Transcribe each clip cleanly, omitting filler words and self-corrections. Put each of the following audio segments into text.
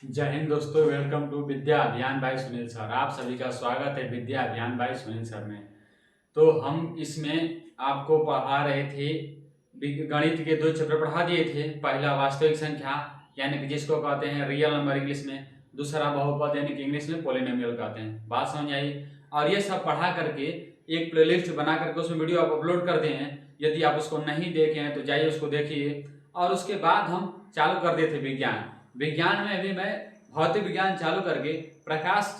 जय हिंद दोस्तों, welcome to विद्या अभियान बाय सुनील सर। आप सभी का स्वागत है विद्या अभियान बाय सुनील सर में। तो हम इसमें आपको पढ़ा रहे थे, गणित के 2 चैप्टर पढ़ा दिए थे। पहला वास्तविक संख्या यानी कि जिसको कहते हैं रियल नंबर इंग्लिश में, दूसरा बहुपद यानी कि इंग्लिश में पॉलिनोमियल कहते हैं। बात समझ आई? और ये सब पढ़ा करके एक प्लेलिस्ट बना करके उसमें वीडियो आप अपलोड कर दें। यदि आप उसको नहीं देखे हैं तो जाइए उसको देखिए। और उसके बाद हम चालू कर दिए थे विज्ञान में भी मैं भौतिक विज्ञान चालू करके प्रकाश,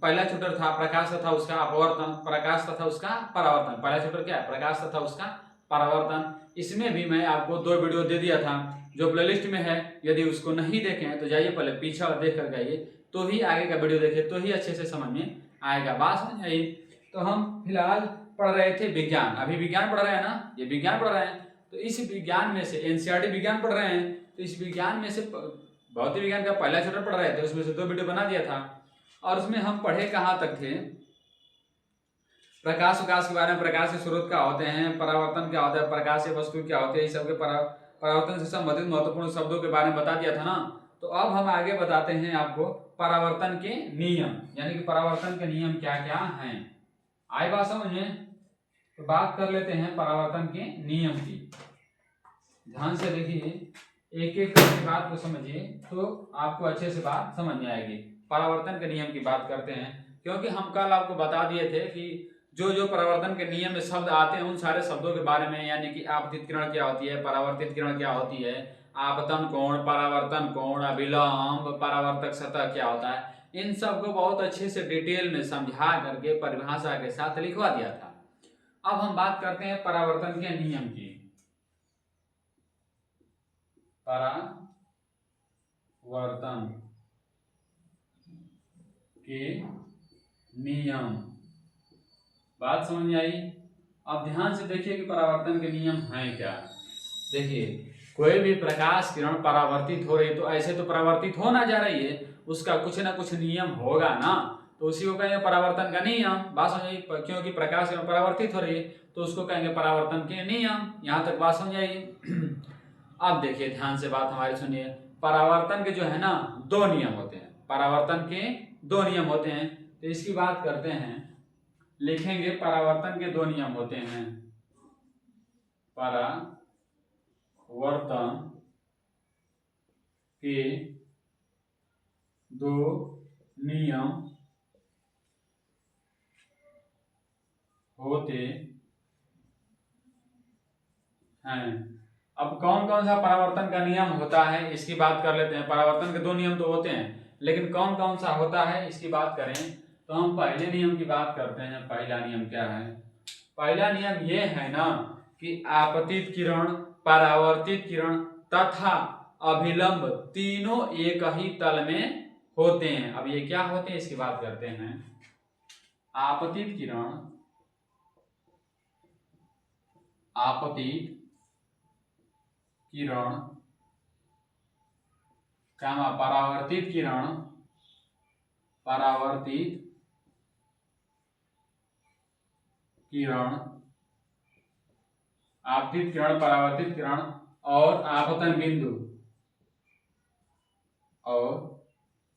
पहला चैप्टर था प्रकाश तथा उसका अपवर्तन, प्रकाश तथा उसका परावर्तन। पहला चैप्टर क्या है? प्रकाश तथा उसका परावर्तन। इसमें भी मैं आपको 2 वीडियो दे दिया था जो प्लेलिस्ट में है। यदि उसको नहीं देखे हैं तो जाइए पहले पीछे और देख कर आइए, तो ही आगे का वीडियो देखिए, तो ही अच्छे से समझ में आएगा। बात समझ आई? तो हम फिलहाल पढ़ रहे थे विज्ञान। अभी विज्ञान पढ़ रहे हैं ना, ये विज्ञान पढ़ रहे हैं। तो इस विज्ञान में से एनसीईआरटी विज्ञान पढ़ रहे हैं, तो इस विज्ञान में से भौतिक विज्ञान का पहला चैप्टर पढ़ रहे थे, उसमें से 2 वीडियो बना दिया था। और उसमें हम पढ़े कहाँ तक थे? प्रकाश विकास के बारे में, प्रकाश के स्रोत क्या होते हैं, परावर्तन क्या होता है, प्रकाश से वस्तु क्या होती है, इस सबके परावर्तन से संबंधित महत्वपूर्ण शब्दों के बारे में बता दिया था ना। तो अब हम आगे बताते हैं आपको परावर्तन के नियम, यानी कि परावर्तन के नियम क्या क्या हैं। आई बात समझ में? तो बात कर लेते हैं परावर्तन के नियम की। ध्यान से देखिए, एक एक करके बात को समझिए तो आपको अच्छे से बात समझ में आएगी। परावर्तन के नियम की बात करते हैं, क्योंकि हम कल आपको बता दिए थे कि जो जो परावर्तन के नियम में शब्द आते हैं उन सारे शब्दों के बारे में, यानी कि आपतित किरण क्या होती है, परावर्तित किरण क्या होती है, आपतन कोण, परावर्तन कोण, अभिलंब, परावर्तक सतह क्या होता है, इन सब को बहुत अच्छे से डिटेल में समझा करके परिभाषा के साथ लिखवा दिया था। अब हम बात करते हैं परावर्तन के नियम की। परावर्तन के नियम, बात समझ में आई? अब ध्यान से देखिए कि परावर्तन के नियम हैं क्या। देखिए, कोई भी प्रकाश किरण परावर्तित हो रही है तो ऐसे तो परावर्तित हो ना जा रही है, उसका कुछ ना कुछ नियम होगा ना, तो उसी को कहेंगे परावर्तन का नियम। बात समझ, क्योंकि प्रकाश किरण परावर्तित हो रही है तो उसको कहेंगे परावर्तन के नियम। यहां तक बात समझ आई? अब देखिए, ध्यान से बात हमारी सुनिए। परावर्तन के जो है ना 2 नियम होते हैं, परावर्तन के 2 नियम होते हैं। तो इसकी बात करते हैं, लिखेंगे परावर्तन के 2 नियम होते हैं। परावर्तन के 2 नियम होते हैं। अब कौन कौन सा परावर्तन का नियम होता है इसकी बात कर लेते हैं। परावर्तन के 2 नियम तो होते हैं, लेकिन कौन कौन सा होता है इसकी बात करें तो हम पहले नियम की बात करते हैं। पहला नियम क्या है? पहला नियम ये है ना कि आपतित किरण, परावर्तित किरण तथा अभिलंब तीनों एक ही तल में होते हैं। अब ये क्या होते हैं इसकी बात करते हैं। आपतित किरण, आपतित किरण, परावर्तित किरण, परावर्तित किरण, आपतित किरण, परावर्तित किरण और आपतन बिंदु, और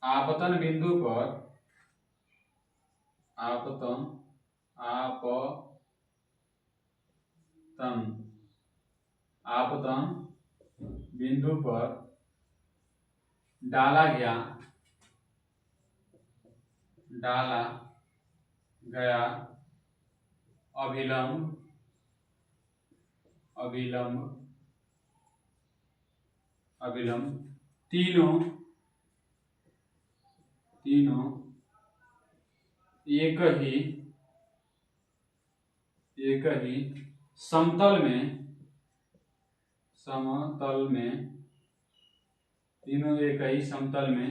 आपतन बिंदु पर, आपतन बिंदु पर डाला गया अभिलंब तीनों एक ही समतल में तीनों एक ही समतल में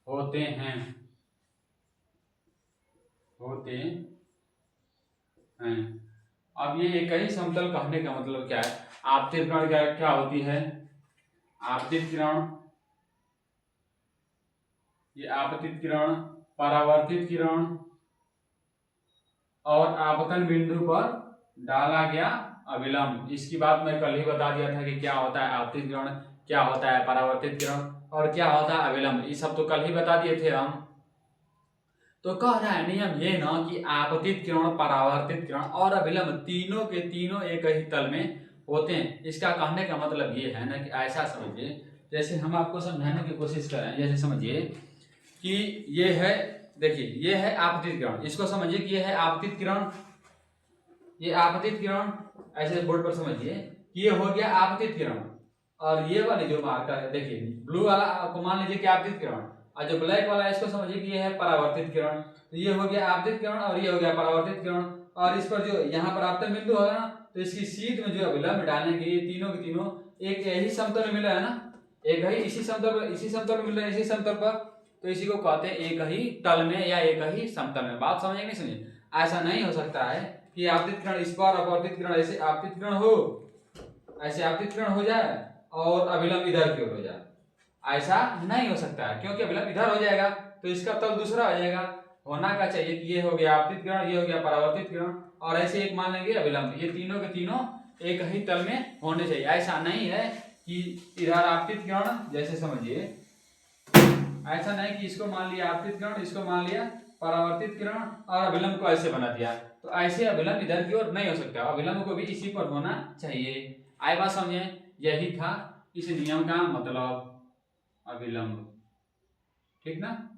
होते हैं। अब ये एक ही समतल कहने का मतलब क्या है? आपतित किरण क्या होती है? आपतित किरण, ये आपतित किरण, परावर्तित किरण और आपतन बिंदु पर डाला गया अविलंब। इसकी बात मैं कल ही बता दिया था कि क्या होता है आपतित किरण, क्या होता है परावर्तित किरण और क्या होता है अविलंब, ये सब तो कल ही बता दिए थे हम। तो कह रहा है नियम ये ना कि आपतित किरण, परावर्तित किरण और अविलंब तीनों के तीनों एक ही तल में होते हैं। इसका कहने का मतलब ये है ना कि ऐसा समझिए, जैसे हम आपको समझाने की कोशिश कर रहे हैं, जैसे समझिए कि ये है, देखिए ये है आपतित किरण, इसको समझिए कि ये है आपतित किरण, ये आपतित किरण, ऐसे बोर्ड पर समझिए कि ये हो गया आपतित किरण। और ये वाली जो मार्कर है देखिए, ब्लू वाला को मान लीजिए कि आपतित किरण, और जो ब्लैक वाला है इसको समझिए कि ये है परावर्तित किरण। तो ये हो गया आपतित किरण और ये हो गया परावर्तित किरण। और इस पर जो यहाँ पर आपतन बिंदु है ना, तो इसकी सीध में जो अविलंब डालने के ये तीनों के तीनों एक यही समतल में मिला है ना, एक ही इसी समतल पर, इसी समतल में मिल रहा है, इसी समतल पर, तो इसी को कहते हैं एक ही तल में या एक ही समतल में। बात समझे नहीं समझे? ऐसा नहीं हो सकता है कि आपतित किरण इस पर, अपवर्तित किरण ऐसे आपतित किरण हो, ऐसे आपतित किरण हो जाए और अविलंब इधर की ओर हो जाए, ऐसा नहीं हो सकता है, क्योंकि अविलंब इधर हो जाएगा तो इसका तल दूसरा हो जाएगा। होना क्या चाहिए कि ये हो गया आपतित किरण, ये हो गया परावर्तित किरण और ऐसे एक मान लेंगे अविलंब, ये तीनों के तीनों एक ही तल में होने चाहिए। ऐसा नहीं है कि इधर आपतित किरण, जैसे समझिए ऐसा नहीं कि इसको मान लिया आपतित किरण, इसको मान लिया परावर्तित किरण और अविलंब को ऐसे बना दिया, तो ऐसे अविलंब इधर की ओर नहीं हो सकता, अविलंब को भी इसी पर होना चाहिए। आए बात समझे? यही था इस नियम का मतलब, अविलंब, ठीक ना।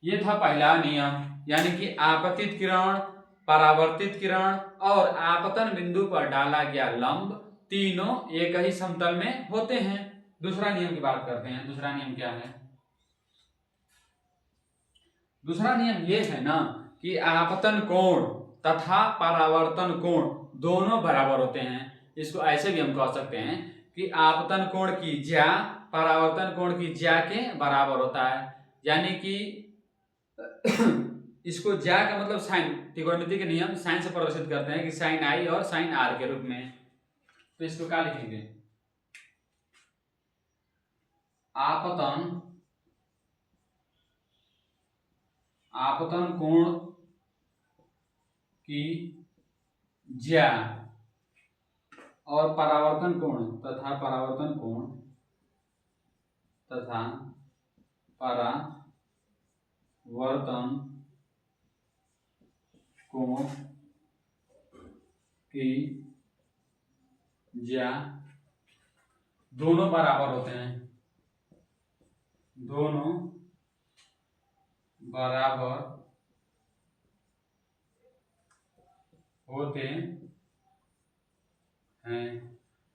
ये था पहला नियम, यानी कि आपतित किरण, परावर्तित किरण और आपतन बिंदु पर डाला गया लंब तीनों एक ही समतल में होते हैं। दूसरा नियम की बात करते हैं। दूसरा नियम क्या है? दूसरा नियम ये है ना कि आपतन कोण तथा परावर्तन कोण दोनों बराबर होते हैं। इसको ऐसे भी हम कह सकते हैं कि आपतन कोण की ज्या परावर्तन कोण की ज्या के बराबर होता है, यानी कि इसको ज्या का मतलब साइन, त्रिकोणमिति के नियम साइन से प्रदर्शित करते हैं कि साइन आई और साइन आर के रूप में। तो इसको क्या लिखेंगे? आपतन कोण की ज्या और परावर्तन कोण तथा परावर्तन कोण की ज्या दोनों बराबर होते हैं, दोनों बराबर होते हैं।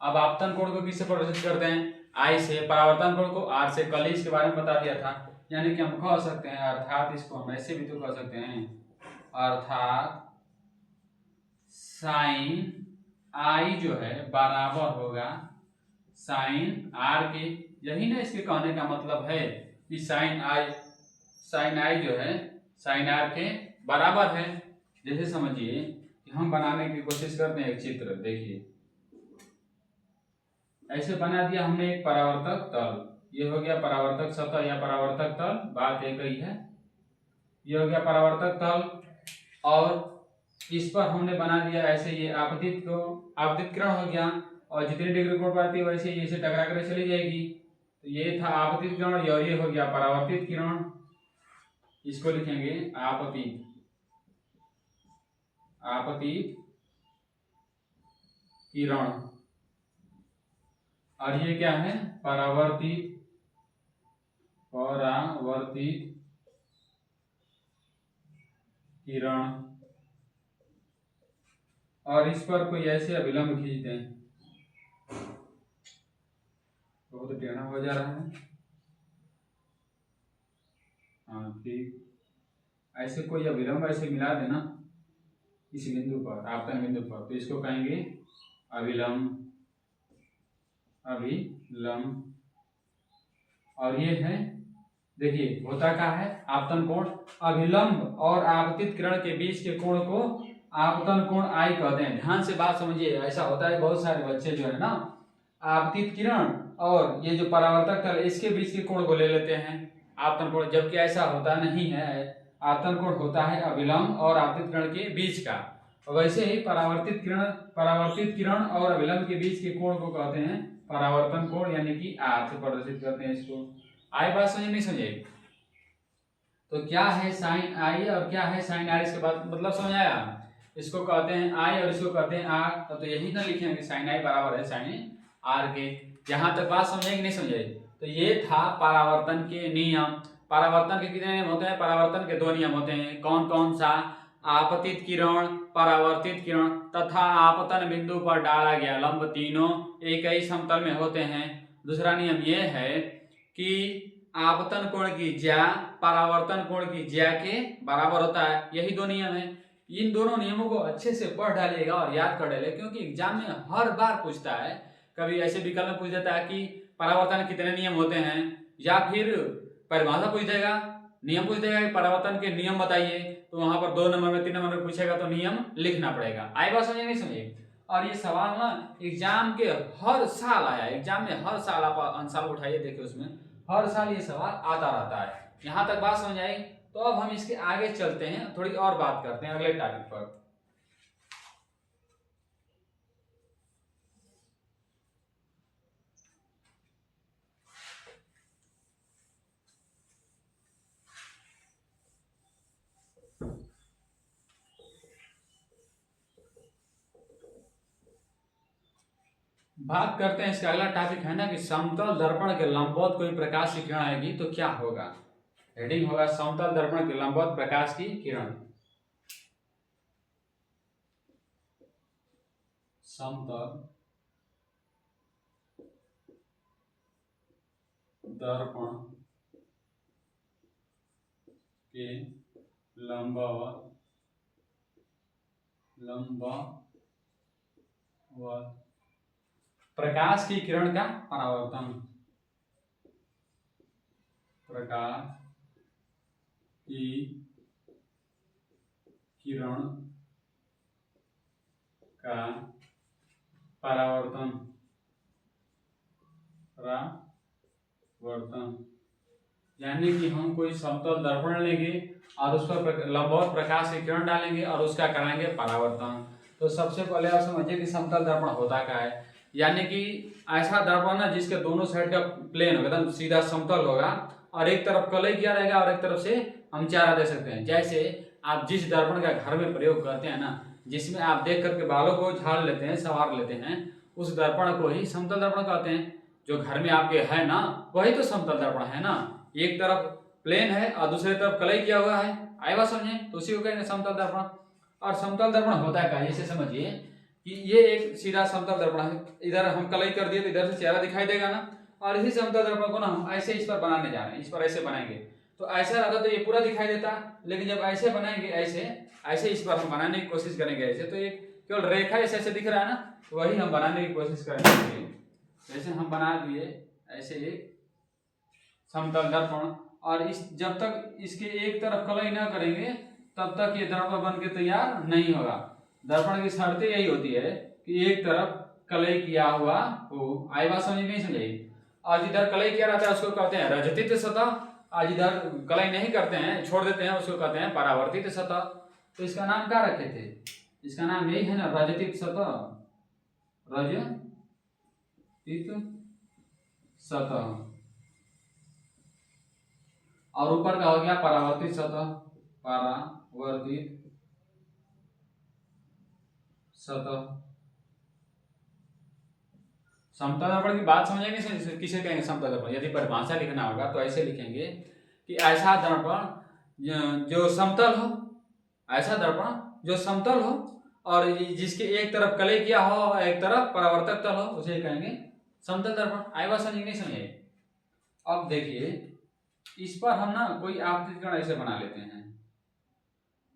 अब आपतन कोण को किससे प्रदर्शित करते हैं? आई से। परावर्तन कोण को आर से। कल ही इसके बारे में बता दिया था, यानी कि हम कह सकते हैं, अर्थात इसको हम ऐसे भी तो कह सकते हैं, अर्थात साइन आई जो है बराबर होगा साइन आर के। यही ना इसके कहने का मतलब है कि साइन आई जो है साइन आर के बराबर है। जैसे समझिए कि हम बनाने की कोशिश करते हैं एक चित्र, देखिए ऐसे बना दिया हमने एक परावर्तक तल, ये हो गया परावर्तक सतह या परावर्तक तल, बात एक ही है। ये हो गया परावर्तक तल और इस पर हमने बना दिया ऐसे ये आपतित किरण हो गया, और जितनी डिग्री कोण पर आती है वैसे ये इसे टकरा कर चली जाएगी। तो ये था आपतित किरण और ये हो गया परावर्तित किरण। इसको लिखेंगे आपतित किरण, और ये क्या है? परावर्तित किरण। और इस पर कोई ऐसे अविलंब खींचते हैं, बहुत टेढ़ा हो जा रहा है, हाँ ठीक, ऐसे कोई अविलंब ऐसे मिला देना इस बिंदु पर, आपतन बिंदु पर, तो इसको कहेंगे अविलंब। और ये है, देखिए होता क्या है, आपतन कोण, अभिलंब और आपतित किरण के बीच के कोण को आपतन कोण आई कहते हैं। ध्यान से बात समझिए, ऐसा होता है बहुत सारे बच्चे जो है ना आपतित किरण और ये जो परावर्तक तल इसके बीच के कोण को ले लेते हैं आपतन कोण, जबकि ऐसा होता नहीं है। आपतन कोण होता है अविलंब और आपतित किरण के बीच का, वैसे ही परावर्तित किरण और अभिलंब के बीच के कोण को कहते हैं परावर्तन कोण, यानी कि आर से प्रदर्शित करते हैं इसको। आई बात समझ नहीं समझे? तो क्या है साइन आई और क्या है साइन आर, इसके बाद मतलब समझ आया? इसको कहते हैं आई और इसको कहते हैं आर, तो यही ना लिखेंगे साइन आई बराबर है साइन आर के। यहाँ तक बात समझे कि नहीं समझे? तो ये था परावर्तन के नियम। परावर्तन के कितने नियम होते हैं? परावर्तन के दो नियम होते हैं। कौन कौन सा? आपतित किरण, परावर्तित किरण तथा आपतन बिंदु पर डाला गया लंब, तीनों एक ही समतल में होते हैं। दूसरा नियम ये है कि आपतन कोण की ज्या परावर्तन कोण की ज्या के बराबर होता है। यही दो नियम है। इन दोनों नियमों को अच्छे से पढ़ डालिएगा और याद कर डालिएगा, क्योंकि एग्जाम में हर बार पूछता है। कभी ऐसे विकल्प में पूछ देता है कि परावर्तन कितने नियम होते हैं, या फिर परिभाषा पूछ देगा, नियम पूछ देगा कि परावर्तन के नियम बताइए, तो वहां पर 2 नंबर में 3 नंबर में पूछेगा तो नियम लिखना पड़ेगा। आई बात समझे नहीं समझे? और ये सवाल ना एग्जाम के हर साल आया, एग्जाम में हर साल आप आंसर उठाइए, देखिए उसमें हर साल ये सवाल आता रहता है। यहाँ तक बात समझ आई? तो अब हम इसके आगे चलते हैं, थोड़ी और बात करते हैं अगले टॉपिक पर। बात करते हैं, इसका अगला टॉपिक है ना कि समतल दर्पण के लंबवत कोई प्रकाश की किरण आएगी तो क्या होगा। हेडिंग होगा समतल दर्पण के लंबवत प्रकाश की किरण। समतल दर्पण के लंबवत प्रकाश की किरण का परावर्तन। प्रकाश की किरण का परावर्तन यानी कि हम कोई समतल दर्पण लेंगे और उस पर लंबवत प्रकाश की किरण डालेंगे और उसका कराएंगे परावर्तन। तो सबसे पहले आप समझिए कि समतल दर्पण होता क्या है। यानी कि ऐसा दर्पण ना जिसके दोनों साइड का प्लेन होगा, एकदम सीधा समतल होगा, और एक तरफ कलई किया रहेगा और एक तरफ से हम चारा दे सकते हैं। जैसे आप जिस दर्पण का घर में प्रयोग करते हैं ना, जिसमें आप देख करके बालों को झाड़ लेते हैं, संवार लेते हैं, उस दर्पण को ही समतल दर्पण कहते हैं। जो घर में आपके है ना, वही तो समतल दर्पण है ना। एक तरफ प्लेन है और दूसरी तरफ कलई किया हुआ है, आए बात समझे? तो उसी को कहेंगे समतल दर्पण। और समतल दर्पण होता है क्या, इसे समझिए कि ये एक सीधा समतल दर्पण है। इधर हम कलई कर दिए तो इधर से चेहरा दिखाई देगा ना, और इसी समतल दर्पण को ना हम ऐसे इस पर बनाने जा रहे हैं, इस पर ऐसे बनाएंगे तो ऐसा रहता तो ये पूरा दिखाई देता। लेकिन जब ऐसे बनाएंगे, ऐसे ऐसे इस पर हम बनाने की कोशिश करेंगे ऐसे, तो एक केवल रेखा ऐसे ऐसे दिख रहा है ना, तो वही हम बनाने की कोशिश करेंगे। जैसे हम बना दिए ऐसे एक समतल दर्पण, और इस जब तक इसके एक तरफ कलई ना करेंगे तब तक ये दर्पण बन के तैयार नहीं होगा। दर्पण की शर्तें यही होती है कि एक तरफ कलई किया हुआ हो। आई बात समझ नहीं समझाई? और जिधर कलई किया रहता है उसको कहते हैं रजतित सतह, और जिधर कलई नहीं करते हैं, छोड़ देते हैं, उसको कहते हैं परावर्तित सतह। तो इसका नाम क्या रखे थे? इसका नाम यही है ना, रजतित सतह, रजतित सतह। और ऊपर का हो गया परावर्तित सतह, परावर्तित सतह। समतल दर्पण की बात समझेंगे, किसे कहेंगे समतल दर्पण? यदि परिभाषा लिखना होगा तो ऐसे लिखेंगे कि ऐसा दर्पण जो समतल हो, ऐसा दर्पण जो समतल हो और जिसके एक तरफ कलई किया हो और एक तरफ परावर्तक तल हो, उसे कहेंगे समतल दर्पण। आई बात समझ नहीं समझे? अब देखिए, इस पर हम ना कोई आपतित किरण ऐसे बना लेते हैं,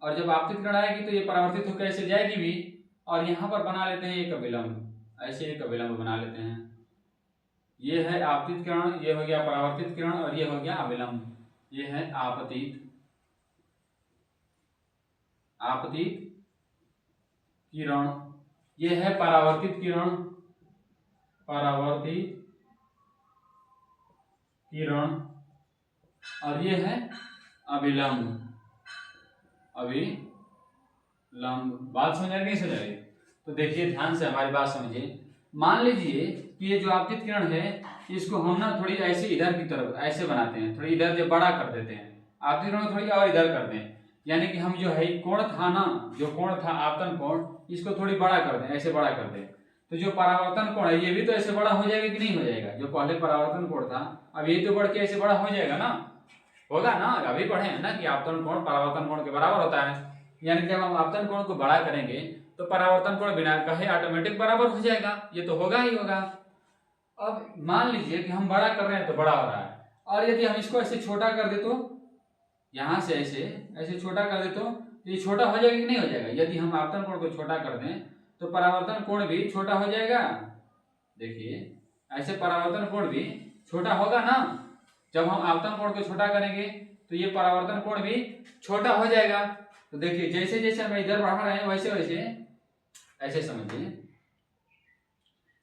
और जब आपतित किरण आएगी तो ये परावर्तित होकर ऐसे जाएगी भी, और यहाँ पर बना लेते हैं एक अभिलंब, ऐसे एक अभिलंब बना लेते हैं। ये है आपतित किरण, ये हो गया परावर्तित किरण, और ये हो गया अभिलंब। ये है आपतित किरण, ये है परावर्तित किरण, परावर्तित किरण, और ये है अभिलंब, अभिलंब। लंब। बात समझ आ रही नहीं समझ आ रही? तो देखिए ध्यान से हमारी बात समझिए। मान लीजिए कि ये जो आपतित किरण है इसको हम ना थोड़ी ऐसे इधर की तरफ ऐसे बनाते हैं, थोड़ी इधर से बड़ा कर देते हैं, आपतित किरण को थोड़ी और इधर कर दें। यानी कि हम जो है कोण था ना, जो कोण था आपतन कोण, इसको थोड़ी बड़ा कर दें, ऐसे बड़ा कर दें। तो जो परावर्तन कोण है ये भी तो ऐसे बड़ा हो जाएगा कि नहीं हो जाएगा? जो पहले परावर्तन कोण था अब ये तो बढ़ के ऐसे बड़ा हो जाएगा ना, होगा ना? अभी पढ़े हैं ना कि आपतन कोण परावर्तन कोण के बराबर होता है। यानी जब हम आपतन कोण को बड़ा करेंगे तो परावर्तन कोण बिना कहे ऑटोमेटिक बराबर हो जाएगा, ये तो होगा ही होगा। अब मान लीजिए कि हम बड़ा कर रहे हैं तो बड़ा हो रहा है, और यदि हम इसको ऐसे छोटा कर दे तो यहां से ऐसे ऐसे छोटा कर दे तो ये छोटा हो जाएगा कि नहीं हो जाएगा? यदि हम आपतन कोण को छोटा कर दें तो परावर्तन कोण भी छोटा हो जाएगा। देखिए ऐसे परावर्तन कोण भी छोटा होगा ना। जब हम आपतन कोण को छोटा करेंगे तो ये परावर्तन कोण भी छोटा हो जाएगा। तो देखिए जैसे जैसे हम इधर बढ़ा रहे हैं वैसे वैसे ऐसे समझिए,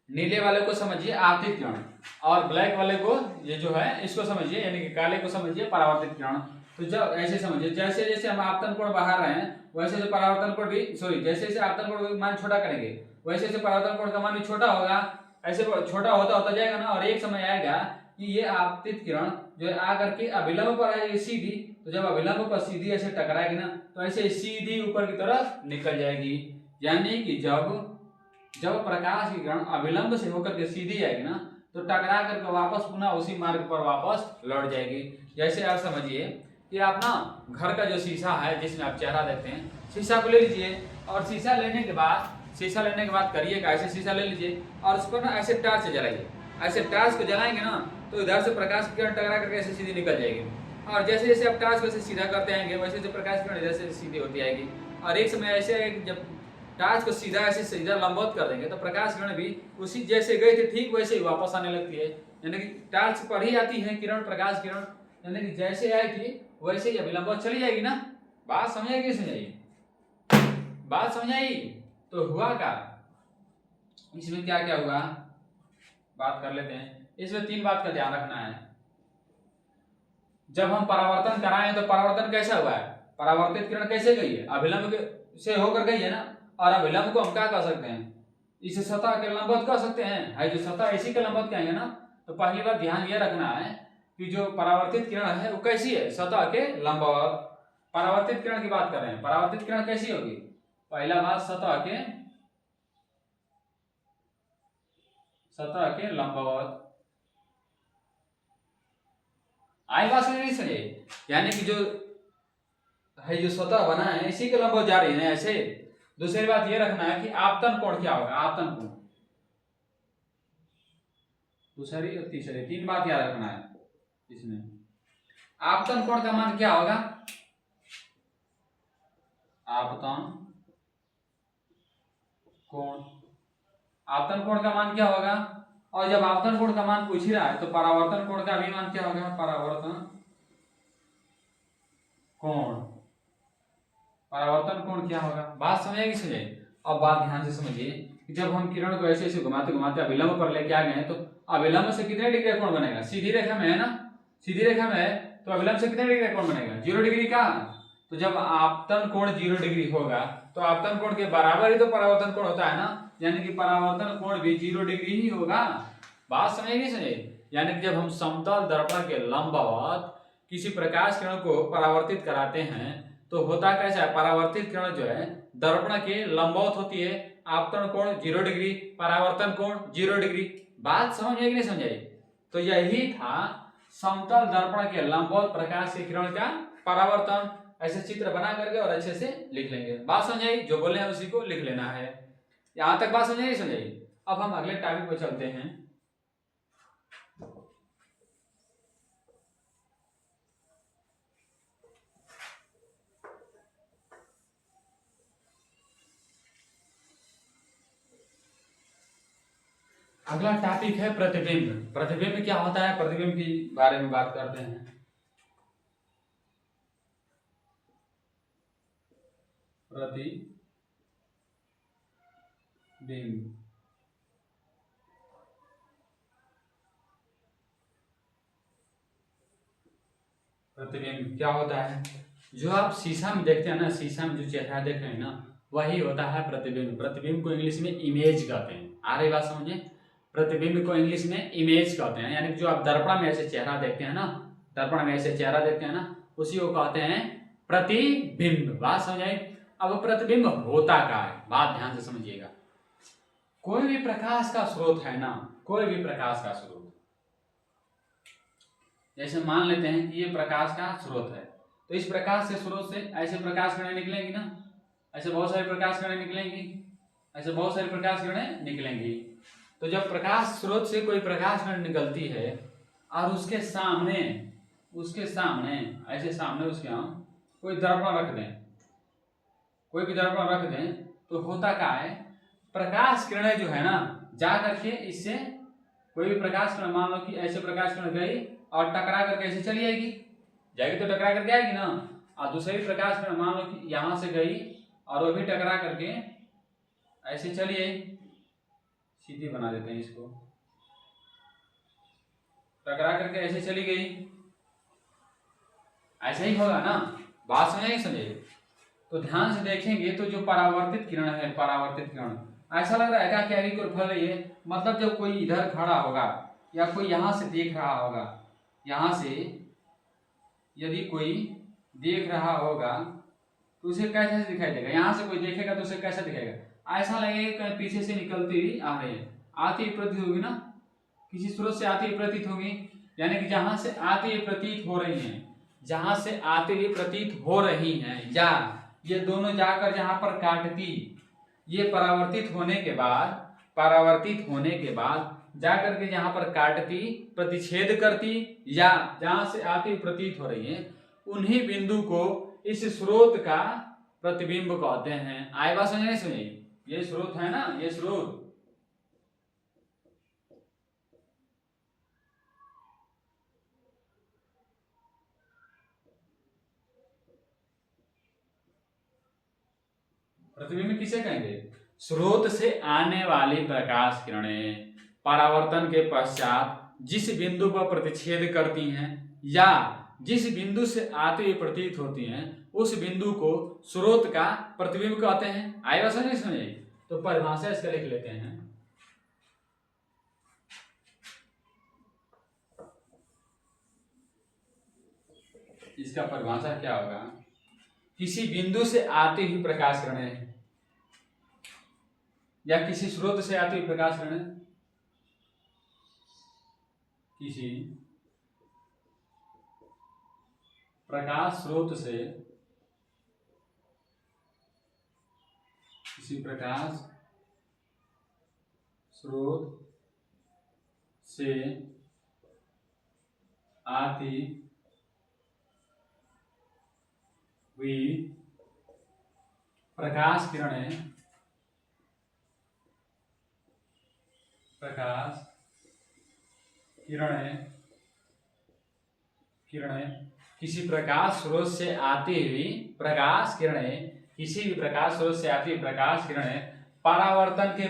नीले वाले को समझिए आपतित किरण, और ब्लैक वाले को ये जो है इसको समझिए, यानी कि काले को समझिए परावर्तित किरण। तो जब ऐसे समझिए जैसे जैसे हम आपतन कोण बढ़ा रहे हैं वैसे वैसे परावर्तन कोण भी जैसे जैसे आपतन कोण का मान छोटा करेंगे वैसे वैसे परावर्तन कोण का मान भी छोटा होगा। ऐसे छोटा होता होता जाएगा ना, और एक समय आएगा कि ये आपतित किरण जो है आकर के अभिलंब पर आएगी सीधी। तो जब अभिलंब पर सीधी ऐसे टकराएगी ना तो ऐसे सीधी ऊपर की तरफ निकल जाएगी। यानी कि जब प्रकाश की किरण अभिलंब से होकर के सीधी आएगी ना तो टकरा करके वापस पुनः उसी मार्ग पर वापस लौट जाएगी। जैसे आप समझिए कि आप ना घर का जो शीशा है जिसमें आप चेहरा देखते हैं, शीशा को ले लीजिए, और शीशा लेने के बाद करिएगा ऐसे शीशा ले लीजिए और उस पर ना ऐसे टॉर्च जलाइए। ऐसे टॉर्च को जलाएंगे ना तो इधर से प्रकाश की किरण टकरा करके ऐसे सीधी निकल जाएगी, और जैसे जैसे आप टॉर्च को ऐसे सीधा करते आएंगे वैसे वैसे प्रकाश की किरण इधर से सीधी होती आएगी। और एक समय ऐसे जब टॉर्च को सीधा ऐसे सीधा लंबवत कर देंगे तो प्रकाश किरण भी उसी जैसे गई थी ठीक वैसे ही वापस आने लगती है। यानी कि टॉर्च पर ही आती है किरण, प्रकाश किरण, यानी कि जैसे आई थी वैसे ही अभिलंबवत चली जाएगी ना। बात समझ आई कि समझाइए? बात समझ आई? तो हुआ क्या इसमें, क्या क्या हुआ बात कर लेते हैं। इसमें तीन बात का ध्यान रखना है। जब हम परावर्तन कराएं तो परावर्तन कैसा हुआ है? परावर्तित किरण कैसे गई है? अभिलंब से होकर गई है ना, और अभिलंब को हम क्या कह सकते हैं? इसे सतह के लंबवत कह सकते हैं, है जो सतह इसी के लंबवत कहेंगे ना। तो पहली बात ध्यान ये रखना है कि जो परावर्तित किरण है वो कैसी है? सतह के लंबवत। परावर्तित किरण की बात कर रहे हैं, परावर्तित किरण कैसी होगी? पहला बात सतह के लंबवत। आई बात समझ नहीं समझे? यानी कि जो है जो सतह बना है इसी के लंबवत जा रही है ऐसे। दूसरी बात ये रखना है कि आपतन कोण क्या होगा? आपतन कोण। दूसरी और तीसरी तीन बात याद रखना है इसमें। आपतन कोण का मान क्या होगा? आपतन कोण, आपतन कोण का मान क्या होगा? और जब आपतन कोण का मान पूछ ही रहा है तो परावर्तन कोण का भी मान क्या होगा? परावर्तन कोण, परावर्तन कोण क्या होगा? बात समझेगी समझे? अब बात ध्यान से समझिए कि जब हम किरण को ऐसे ऐसे घुमाते घुमाते अभिलंब पर लेके आ गए हैं तो अभिलंब से कितने डिग्री कोण बनेगा? सीधी रेखा में है ना, सीधी रेखा में है तो अभिलंब से कितने डिग्री कोण बनेगा? 0 डिग्री का। तो जब आपतन कोण 0 डिग्री होगा तो आपतन कोण के बराबर ही तो परावर्तन कोण होता है ना, यानी कि परावर्तन कोण भी 0 डिग्री ही होगा। बात समझेगी समझे? यानी कि जब हम समतल दर्पण के लंबवत किसी प्रकाश किरण को परावर्तित कराते हैं तो होता कैसा है? परावर्तित किरण जो है दर्पण के लंबवत होती है, आपतन कोण 0 डिग्री, परावर्तन कोण 0 डिग्री। बात समझ में नहीं समझ आई? तो यही था समतल दर्पण के लंबवत प्रकाश की किरण का परावर्तन। ऐसे चित्र बना करके और अच्छे से लिख लेंगे। बात समझ आई? जो बोले हैं उसी को लिख लेना है। यहां तक बात समझ नहीं समझ आई? अब हम अगले टॉपिक पर चलते हैं। अगला टॉपिक है प्रतिबिंब। प्रतिबिंब क्या होता है? प्रतिबिंब के बारे में बात करते हैं। प्रतिबिंब, प्रतिबिंब क्या होता है? जो आप शीशा में देखते हैं ना, शीशा में जो चेहरा देख रहे हैं ना वही होता है प्रतिबिंब। प्रतिबिंब को इंग्लिश में इमेज कहते हैं। आ रही बात समझे? प्रतिबिंब को इंग्लिश में इमेज कहते हैं, यानी कि जो आप दर्पण में ऐसे चेहरा देखते हैं ना, दर्पण में ऐसे चेहरा देखते हैं ना, उसी को कहते हैं प्रतिबिंब। बात समझ आई? अब प्रतिबिंब होता क्या है, बात ध्यान से समझिएगा। कोई भी प्रकाश का स्रोत है ना, कोई भी प्रकाश का स्रोत, जैसे मान लेते हैं कि ये प्रकाश का स्रोत है, तो इस प्रकाश के स्रोत से ऐसे प्रकाश किरणें निकलेंगी ना, ऐसे बहुत सारी प्रकाश किरणें निकलेंगी, ऐसे बहुत सारी प्रकाश किरणें निकलेंगी। तो जब प्रकाश स्रोत से कोई प्रकाश किरण निकलती है और उसके सामने ऐसे सामने उसके हम कोई दर्पण रख दें, कोई भी दर्पण रख दें, तो होता क्या है, प्रकाश किरणें जो है ना जा करके इससे कोई भी प्रकाश किरण, मान लो कि ऐसे प्रकाश किरण गई और टकरा करके ऐसे चली जाएगी तो टकरा करके आएगी ना, और दूसरी प्रकाश किरण मान लो कि यहां से गई और वो भी टकरा करके ऐसे चली आई, सीधी बना देते हैं इसको, टकरा करके ऐसे चली गई, ऐसा ही होगा ना। बात समझे नहीं समझे? तो ध्यान से देखेंगे तो जो परावर्तित किरण है, परावर्तित किरण, ऐसा लग रहा है क्या कि अभी कोई फल रही है, मतलब जब कोई इधर खड़ा होगा या कोई यहां से देख रहा होगा, यहां से यदि कोई देख रहा होगा तो उसे कैसे दिखाई देगा, यहां से कोई देखेगा तो उसे कैसा दिखेगा, ऐसा लगेगा कहीं पीछे से निकलती हुई आ रही है, आती हुई प्रतीत होगी ना, किसी स्रोत से आती हुई प्रतीत होगी, यानी कि जहां से आती हुई प्रतीत हो रही है, जहां से आती हुई प्रतीत हो रही है, या ये दोनों जाकर जहां पर काटती, ये परावर्तित होने के बाद जाकर के जहां पर काटती, प्रतिच्छेद करती, या जहां से आती हुई प्रतीत हो रही है, उन्हीं बिंदु को इस स्रोत का प्रतिबिंब कहते हैं। आए बात समझ नहीं समझी? ये स्रोत है ना, ये स्रोत, प्रतिबिंब किसे कहेंगे? स्रोत से आने वाली प्रकाश किरणें परावर्तन के पश्चात जिस बिंदु पर प्रतिच्छेद करती हैं या जिस बिंदु से आती हुई प्रतीत होती हैं, उस बिंदु को स्रोत का प्रतिबिंब कहते हैं। आए बात समझ समझे? तो परिभाषा इसका लिख लेते हैं। इसका परिभाषा क्या होगा? किसी बिंदु से आती हुई प्रकाश किरणें या किसी स्रोत से आती हुई प्रकाश किरणें, किसी प्रकाश स्रोत से, किसी प्रकाश स्रोत से आती हुई प्रकाश किरणें किसी प्रकाश स्रोत से आती हुई प्रकाश किरणें, किसी भी प्रकाश स्रोत से आती हुई प्रकाश किरणें परावर्तन के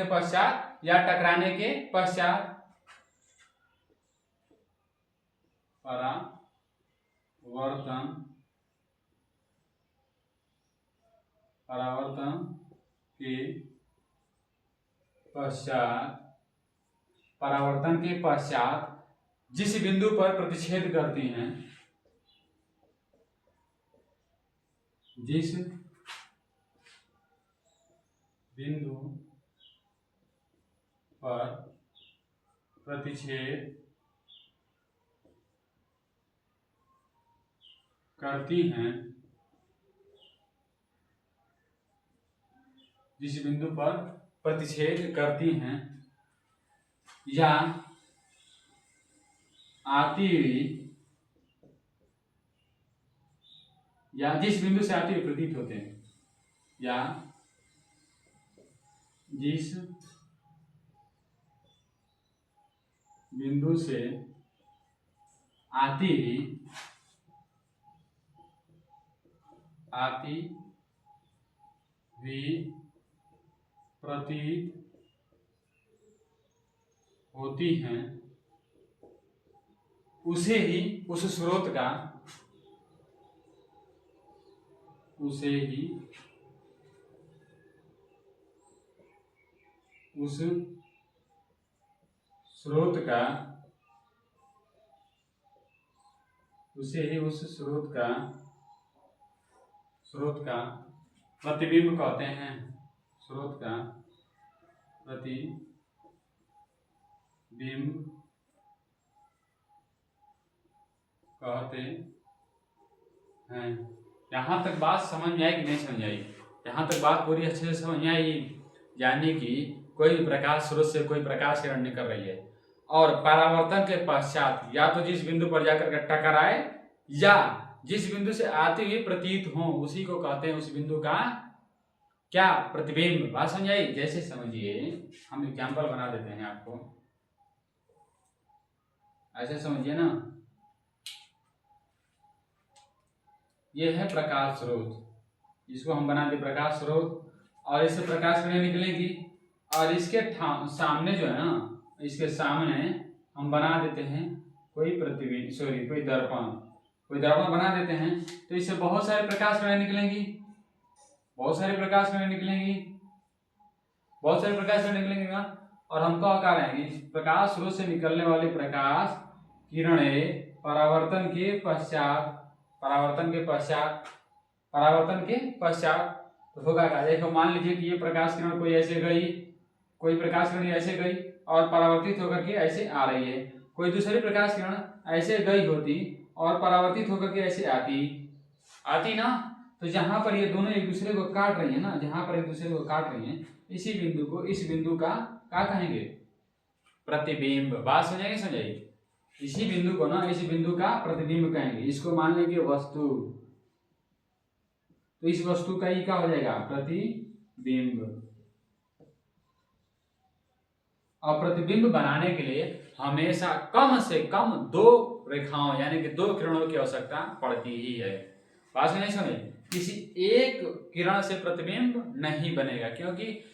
पश्चात या टकराने के पश्चात, परावर्तन के पश्चात जिस बिंदु पर प्रतिच्छेद करती हैं, जिस बिंदु पर प्रतिच्छेद करती हैं, जिस बिंदु पर प्रतिच्छेद करती हैं या आती हुई, या जिस बिंदु से आती हुई प्रतीत होते हैं, या जिस बिंदु से आती हुई प्रतीत होती हैं, उसे ही उस स्रोत का उसे ही उस स्रोत का प्रतिबिंब कहते हैं। स्रोत का प्रतिबिंब कहते हैं। यहाँ तक बात समझ में आई कि नहीं समझ आई? यहाँ तक बात पूरी अच्छे से समझ में आई, यानी कि कोई प्रकाश स्रोत से कोई प्रकाश किरण निकल रही है और परावर्तन के पश्चात या तो जिस बिंदु पर जाकर के टकराए या जिस बिंदु से आती हुई प्रतीत हो उसी को कहते हैं, उस बिंदु का क्या? प्रतिबिंब। बात समझ आई? जैसे समझिए, हम एग्जाम्पल बना देते हैं आपको, ऐसे समझिए ना, ये है प्रकाश स्रोत, इसको हम बना दे प्रकाश स्रोत और इससे प्रकाश किरणें निकलेगी और इसके सामने जो है ना, इसके सामने हम बना देते हैं कोई प्रतिबिंब, कोई दर्पण बना देते हैं। तो इससे बहुत सारे प्रकाश किरणें निकलेंगी, बहुत सारे प्रकाश किरणें निकलेंगी ना। और हम कह रहे हैं कि प्रकाश स्रोत से निकलने वाली प्रकाश किरणें परावर्तन के पश्चात तो होगा क्या? देखो, मान लीजिए कि ये प्रकाश किरण कोई प्रकाश किरण ऐसे गई और परावर्तित होकर के ऐसे आ रही है, कोई दूसरी प्रकाश किरण ऐसे गई होती और परावर्तित होकर के ऐसे आती ना, तो जहां पर ये दोनों एक दूसरे को काट रही है ना, इसी बिंदु को, इस बिंदु का क्या कहेंगे? प्रतिबिंब। बात समझाई? इसी बिंदु को ना, इस बिंदु का प्रतिबिंब कहेंगे। इसको मान लेंगे वस्तु, तो इस वस्तु का ही क्या हो जाएगा? प्रतिबिंब। और प्रतिबिंब बनाने के लिए हमेशा कम से कम 2 रेखाओं यानी कि 2 किरणों की आवश्यकता पड़ती ही है। बात समझे? किसी एक किरण से प्रतिबिंब नहीं बनेगा, क्योंकि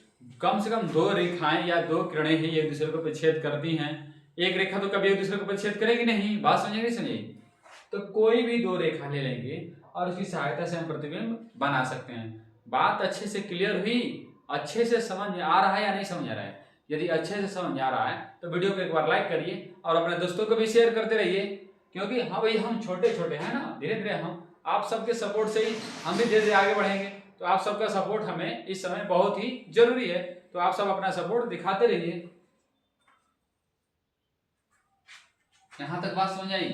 कम से कम 2 रेखाएं या 2 किरणें ही एक दूसरे को प्रतिच्छेद करती हैं। एक रेखा तो कभी एक दूसरे को प्रतिच्छेद करेगी नहीं। बात समझे? तो कोई भी 2 रेखा ले लेंगे और उसकी सहायता से हम प्रतिबिंब बना सकते हैं। बात अच्छे से क्लियर हुई? अच्छे से समझ में आ रहा है या नहीं समझ आ रहा है? यदि अच्छे से समझ में आ रहा है तो वीडियो को एक बार लाइक करिए और अपने दोस्तों को भी शेयर करते रहिए, क्योंकि हाँ भाई, हम छोटे हैं ना, धीरे धीरे हम आप सबके सपोर्ट से ही हम भी धीरे धीरे आगे बढ़ेंगे। तो आप सबका सपोर्ट हमें इस समय बहुत ही जरूरी है, तो आप सब अपना सपोर्ट दिखाते रहिए। यहाँ तक बात समझ आई?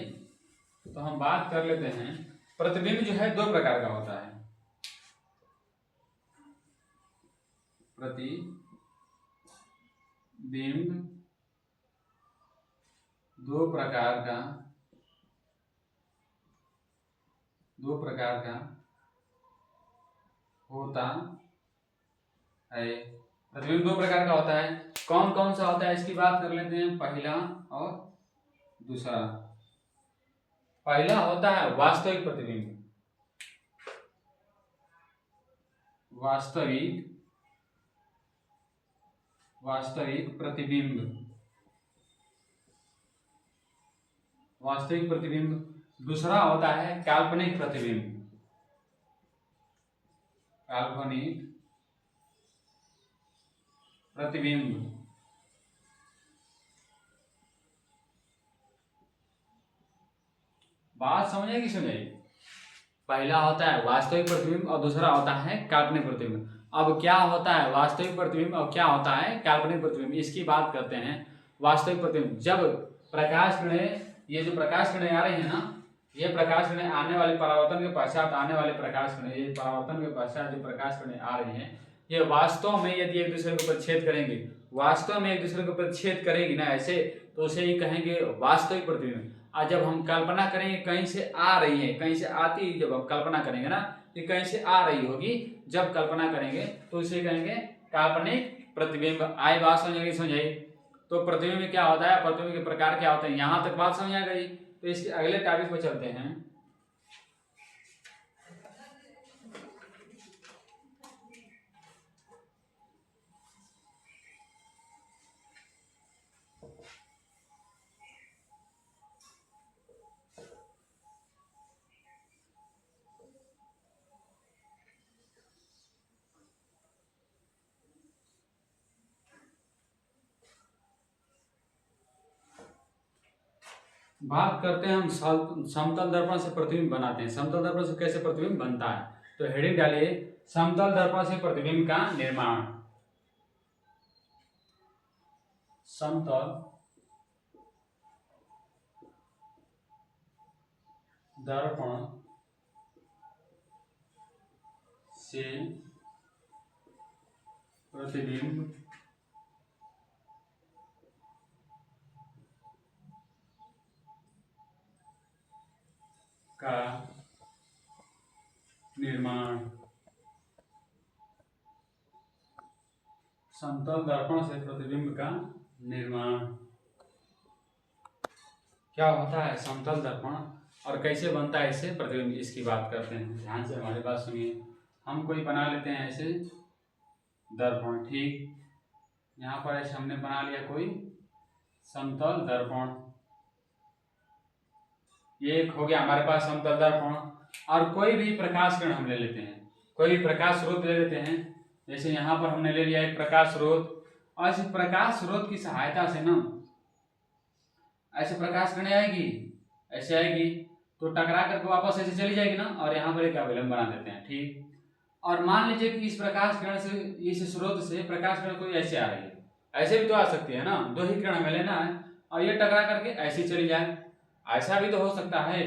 तो हम बात कर लेते हैं, प्रतिबिंब जो है 2 प्रकार का होता है। प्रतिबिंब 2 प्रकार का होता है। प्रतिबिंब 2 प्रकार का होता है। कौन कौन सा होता है इसकी बात कर लेते हैं, पहला और दूसरा। पहला होता है वास्तविक प्रतिबिंब। वास्तविक प्रतिबिंब। दूसरा होता है काल्पनिक प्रतिबिंब। बात समझे कि समझे? पहला होता है वास्तविक प्रतिबिंब और दूसरा होता है काल्पनिक प्रतिबिंब। अब क्या होता है वास्तविक प्रतिबिंब और क्या होता है काल्पनिक प्रतिबिंब, इसकी बात करते हैं। वास्तविक प्रतिबिंब, जब प्रकाश किरणें, ये जो प्रकाश किरणें आ रही है ना, ये प्रकाश किरणें आने वाले परावर्तन के पश्चात आने वाले प्रकाश किरणें, ये परावर्तन के पश्चात जो प्रकाश किरणें आ रही हैं, ये वास्तव में यदि एक दूसरे को प्रतिच्छेद करेंगी ना ऐसे, तो उसे ही कहेंगे वास्तविक प्रतिबिंब। और जब हम कल्पना करेंगे कहीं से आ रही है, कहीं से आती, जब हम कल्पना करेंगे ना कि कहीं से आ रही होगी, जब कल्पना करेंगे तो उसे कहेंगे काल्पनिक प्रतिबिंब। आई बात समझाई? तो प्रतिबिंब में क्या होता है, प्रतिबिंब के प्रकार क्या होते हैं, यहां तक बात समझ आ गई। तो इसके अगले टॉपिक पर चलते हैं। बात करते हैं हम समतल दर्पण से प्रतिबिंब बनाते हैं। समतल दर्पण से कैसे प्रतिबिंब बनता है, तो हेडिंग डालिए समतल दर्पण से प्रतिबिंब का निर्माण। समतल दर्पण से प्रतिबिंब का निर्माण। समतल दर्पण से प्रतिबिंब का निर्माण क्या होता है, समतल दर्पण, और कैसे बनता है इससे प्रतिबिंब, इसकी बात करते हैं। ध्यान से हमारी बात सुनिए। हम कोई बना लेते हैं ऐसे दर्पण, ठीक, यहाँ पर ऐसे हमने बना लिया कोई समतल दर्पण, ये एक हो गया हमारे पास समतल दर्पण। और कोई भी प्रकाश किरण हम ले लेते हैं, कोई भी प्रकाश स्रोत ले लेते हैं। जैसे यहाँ पर हमने ले लिया एक प्रकाश स्रोत, और इस प्रकाश स्रोत की सहायता से ना ऐसे प्रकाश किरण आएगी, ऐसे आएगी, तो टकरा करके वापस ऐसे चली जाएगी ना, और यहाँ पर एक अभिलंब बना देते हैं, ठीक। और मान लीजिए कि इस प्रकाश किरण से, इस स्रोत से प्रकाश किरण कोई ऐसे आ रही है, ऐसे भी तो आ सकती है ना, दो ही किरण हमें लेना है, और ये टकरा करके ऐसे चली जाए, ऐसा भी तो हो सकता है।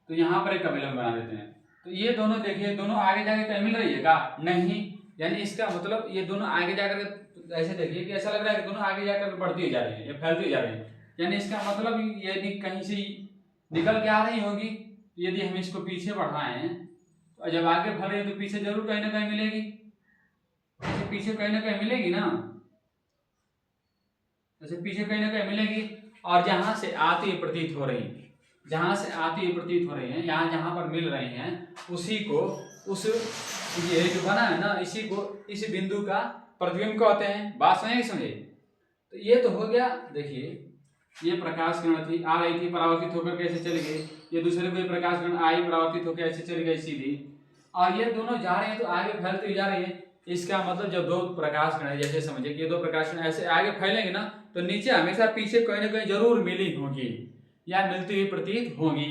तो यहाँ पर एक अभिलंब बना देते हैं। तो ये दोनों देखिए, दोनों आगे जाके कहीं मिल रही है क्या, नहीं, यानी इसका मतलब ये दोनों आगे जाकर ऐसे देखिए कि ऐसा लग रहा है कि दोनों आगे जाकर बढ़ती हुई जा रही है या फैलती हुई जा रही है, यानी इसका मतलब यदि कहीं से निकल के आ रही होगी। यदि हम इसको पीछे बढ़ाएं तो जब आगे बढ़ रही है तो पीछे जरूर कहीं ना कहीं मिलेगी, पीछे कहीं ना कहीं मिलेगी ना, जैसे पीछे कहीं ना कहीं मिलेगी। और जहां से आती प्रतीत हो रही, जहां से आती प्रतीत हो रही है, यहाँ जहां पर मिल रही हैं, उसी को, उस ये जो बना है ना, इसी को, इस बिंदु का प्रतिबिंब कहते हैं। बात समझे। तो ये तो हो गया। देखिए ये प्रकाश किरण थी, आ रही थी, परावर्तित होकर कैसे चली गई, ये दूसरे कोई प्रकाश किरण आई, परावर्तित होकर ऐसे चली गई सीधी, और ये दोनों जा रहे हैं तो आगे फैलती हुई जा रही है। इसका मतलब जब दो प्रकाश किरण, जैसे समझिए कि ये दो प्रकाश किरण ऐसे आगे फैलेंगे ना, तो नीचे हमेशा पीछे कहीं ना कहीं जरूर मिली होगी या मिलती हुई प्रतीत होगी।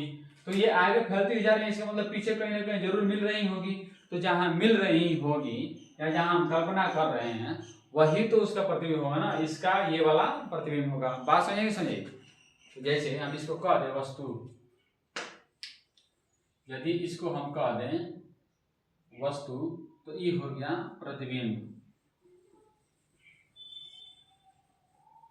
तो ये आगे फैलती हुई जा रही है, इसका मतलब पीछे कहीं ना कहीं जरूर मिल रही होगी। तो जहां मिल रही होगी या जहां हम कल्पना कर रहे हैं, वही तो उसका प्रतिबिंब होगा ना, इसका ये वाला प्रतिबिंब होगा। बात समझिए। तो जैसे हम इसको कह दें वस्तु, यदि इसको हम कह दें वस्तु, तो ये हो गया प्रतिबिंब।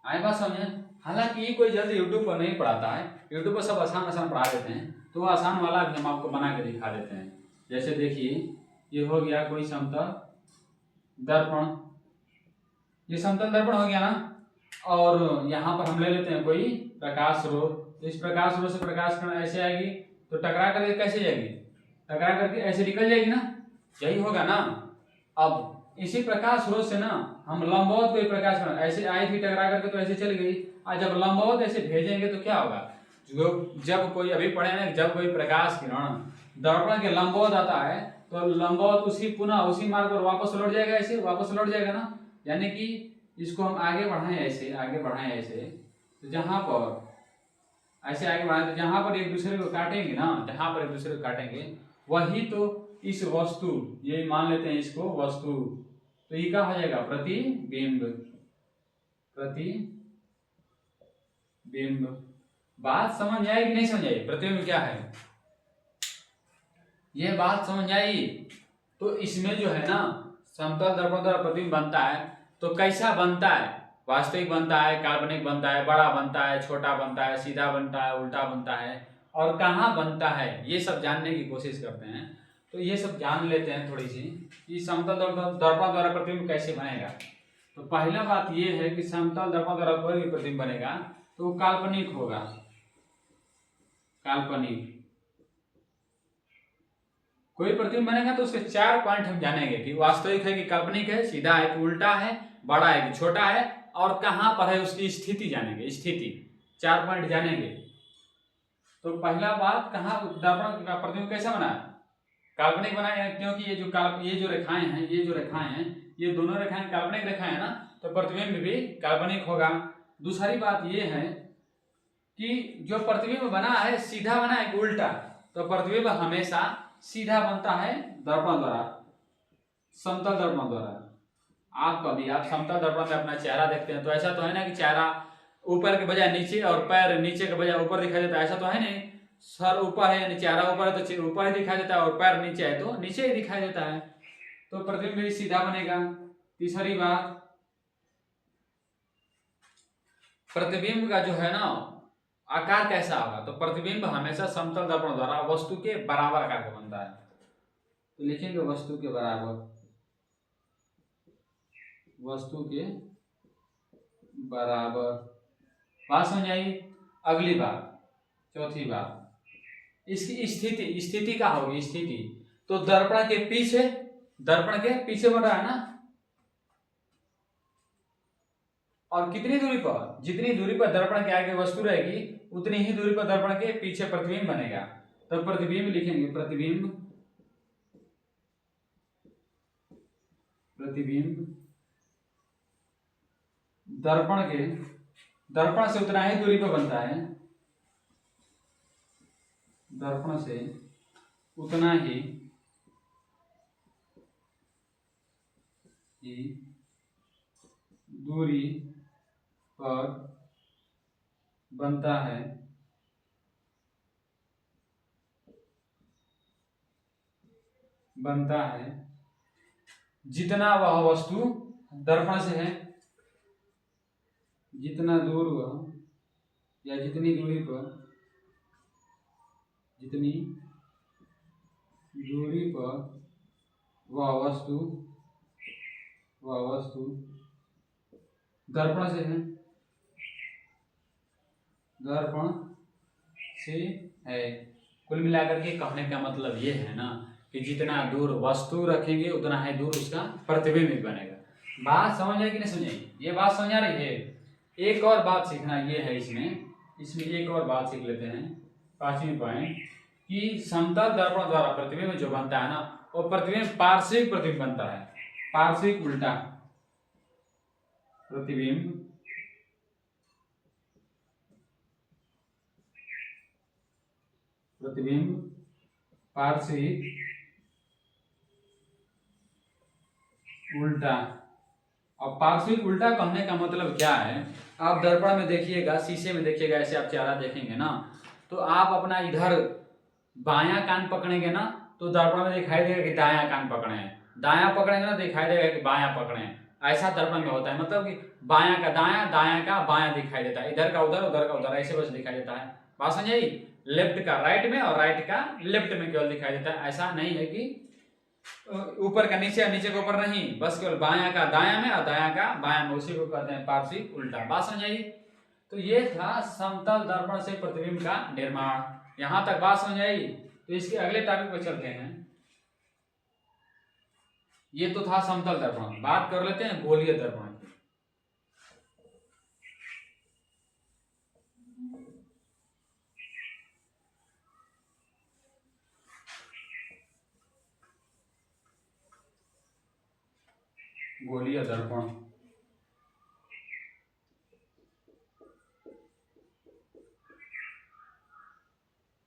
आए बात समझे। हालांकि ये कोई जल्दी यूट्यूब पर नहीं पढ़ाता है, यूट्यूब पर सब आसान आसान पढ़ा देते हैं, तो आसान वाला भी हम आपको बना के दिखा देते हैं। जैसे देखिए ये हो गया कोई समतल दर्पण, ये समतल दर्पण हो गया ना, और यहाँ पर हम ले लेते हैं कोई प्रकाश स्रोत। इस प्रकाश स्रोत से प्रकाश किरण ऐसे आएगी, तो टकरा करके कैसे जाएगी, टकरा करके ऐसे निकल जाएगी ना, यही होगा ना। अब इसी प्रकाश स्रोत से ना हम लंबवत कोई प्रकाश किरण ऐसे आई थी, टकरा करके तो ऐसे चली गई, और जब लंबवत ऐसे भेजेंगे तो क्या होगा, जब कोई, अभी पढ़े ना, जब कोई प्रकाश किरण दर्पण के लंबवत आता है तो लंबवत उसी पुनः उसी मार्ग पर वापस लौट जाएगा, ऐसे वापस लौट जाएगा ना। यानी कि इसको हम आगे बढ़ाएं ऐसे, आगे बढ़ाएं ऐसे, तो जहां पर ऐसे आगे बढ़ाएं तो जहां पर एक दूसरे को काटेंगे ना, जहां पर एक दूसरे को काटेंगे, वही तो इस वस्तु, ये मान लेते हैं इसको वस्तु, तो ये क्या हो जाएगा, प्रतिबिंब। प्रतिबिंब। बात समझ आई कि नहीं समझ आई, प्रतिबिंब क्या है, ये बात समझ आई। तो इसमें जो है ना समतल दर्पण द्वारा प्रतिबिंब बनता है, तो कैसा बनता है, वास्तविक बनता है, काल्पनिक बनता है, बड़ा बनता है, छोटा बनता है, सीधा बनता है, उल्टा बनता है, और कहाँ बनता है, ये सब जानने की कोशिश करते हैं। तो ये सब जान लेते हैं थोड़ी सी कि समतल दर्पण द्वारा प्रतिबिंब कैसे बनेगा। तो पहला बात ये है कि समतल दर्पण द्वारा कोई भी प्रतिबिंब बनेगा तो वो काल्पनिक होगा, काल्पनिक। कोई प्रतिबिंब बनेगा तो उसके 4 पॉइंट हम जानेंगे कि वास्तविक है कि काल्पनिक है, सीधा है कि उल्टा है, बड़ा है कि छोटा है, और कहां पर है उसकी स्थिति जानेंगे, स्थिति। 4 पॉइंट जानेंगे। तो पहला बात, कहां दर्पण का प्रतिबिंब कैसा बना है, काल्पनिक बना है, क्योंकि ये जो रेखाएं हैं, ये दोनों रेखाएं काल्पनिक रेखाएं है ना, तो प्रतिबिंब भी काल्पनिक होगा। दूसरी बात ये है कि जो प्रतिबिंब बना है सीधा बना है कि उल्टा, तो प्रतिबिंब हमेशा सीधा बनता है दर्पण द्वारा, समतल दर्पण द्वारा। आप समतल दर्पण में अपना चेहरा देखते हैं तो ऐसा तो है ना कि चेहरा ऊपर के बजाय नीचे और पैर नीचे के बजाय ऊपर दिखाई देता है, ऐसा तो है नहीं। सर ऊपर है यानी चेहरा ऊपर है तो ऊपर ही दिखाई देता है, और पैर नीचे है तो नीचे ही दिखाई देता है, तो प्रतिबिंब भी सीधा बनेगा। तीसरी बात, प्रतिबिंब का जो है ना आकार कैसा होगा, तो प्रतिबिंब हमेशा समतल दर्पण द्वारा वस्तु के बराबर आकार का बनता है, तो लिखेंगे वस्तु के बराबर, वस्तु के बराबर। बात समझ आई। अगली बात, चौथी बात, इसकी स्थिति क्या होगी, स्थिति तो दर्पण के पीछे बन रहा है ना, और कितनी दूरी पर, जितनी दूरी पर दर्पण के आगे वस्तु रहेगी उतनी ही दूरी पर दर्पण के पीछे प्रतिबिंब बनेगा, तो प्रतिबिंब लिखेंगे, प्रतिबिंब दर्पण से उतना ही दूरी पर बनता है, दर्पण से उतना ही दूरी पर बनता है, जितना वह वस्तु दर्पण से है, जितना दूर वह या जितनी दूरी पर वह वस्तु दर्पण से है। कुल मिलाकर के कहने का मतलब ये है ना कि जितना दूर वस्तु रखेंगे उतना ही दूर उसका प्रतिबिंब बनेगा। बात समझ आई कि नहीं समझ आई? ये बात समझ आ रही है? एक और बात सीखना ये है, इसमें एक और बात सीख लेते हैं, 5वीं पॉइंट, कि समतल दर्पण द्वारा प्रतिबिंब जो बनता है ना वो प्रतिबिंब पार्श्विक प्रतिबिंब बनता है, पार्श्विक उल्टा प्रतिबिंब पार्श्विक उल्टा। अब पार्श्विक उल्टा कहने का मतलब क्या है, आप दर्पण में देखिएगा, शीशे में देखिएगा, ऐसे आप चेहरा देखेंगे ना तो आप अपना इधर बायां कान पकड़ेंगे ना तो दर्पण में दिखाई देगा कि दायां कान पकड़े हैं, दायां पकड़ेंगे ना दिखाई देगा कि बायां पकड़े हैं। ऐसा दर्पण में होता है, मतलब कि बायां का दायां, दायां का बायां दिखाई देता है, इधर का उधर, उधर का उधर, ऐसे बस दिखाई देता है। बात समझ आई? लेफ्ट का राइट में और राइट का लेफ्ट में केवल दिखाई देता है। ऐसा नहीं है कि ऊपर का नीचे और नीचे का ऊपर नहीं, बस केवल बायां का दायां में और दायां का बायां में, उसी को कहते हैं पार्श्विक उल्टा। बात समझ आई? तो ये था समतल दर्पण से प्रतिबिंब का निर्माण। यहां तक बात समझ आई? तो इसके अगले टॉपिक पर चलते हैं। ये तो था समतल दर्पण, बात कर लेते हैं गोलीय दर्पण की। गोलीय दर्पण,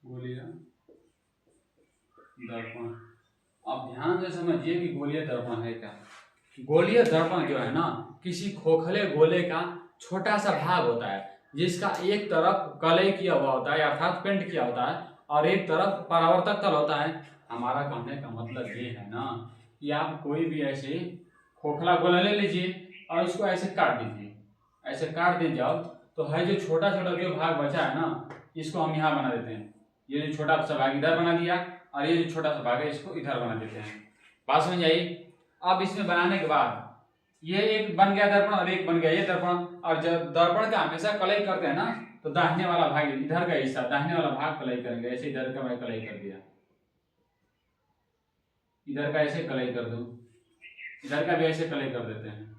गोलीय दर्पण, अब ध्यान से समझिए कि गोलीय दर्पण है क्या। गोलीय दर्पण जो है ना किसी खोखले गोले का छोटा सा भाग होता है जिसका एक तरफ कलई किया हुआ होता है अर्थात पेंट किया होता है और एक तरफ परावर्तक तल होता है। हमारा कहने का मतलब ये है ना कि आप कोई भी ऐसे खोखला गोला ले लीजिए और इसको ऐसे काट दीजिए, ऐसे काट दे जाओ तो है जो छोटा छोटा जो भाग बचा है ना इसको हम यहाँ बना देते हैं, ये जो छोटा सा भाग इधर बना दिया और ये जो छोटा सा भाग है इसको इधर बना देते हैं। बात समझ आई? अब इसमें बनाने के बाद ये एक बन गया दर्पण और एक बन गया ये दर्पण, और जब दर्पण का हमेशा कलई करते हैं ना तो दाहिने वाला भाग, इधर का हिस्सा दाहिने वाला भाग कलई करेंगे। ऐसे इधर का मैं कलई कर दिया, इधर का ऐसे कलई कर दूं, इधर का भी ऐसे कलई कर देते हैं।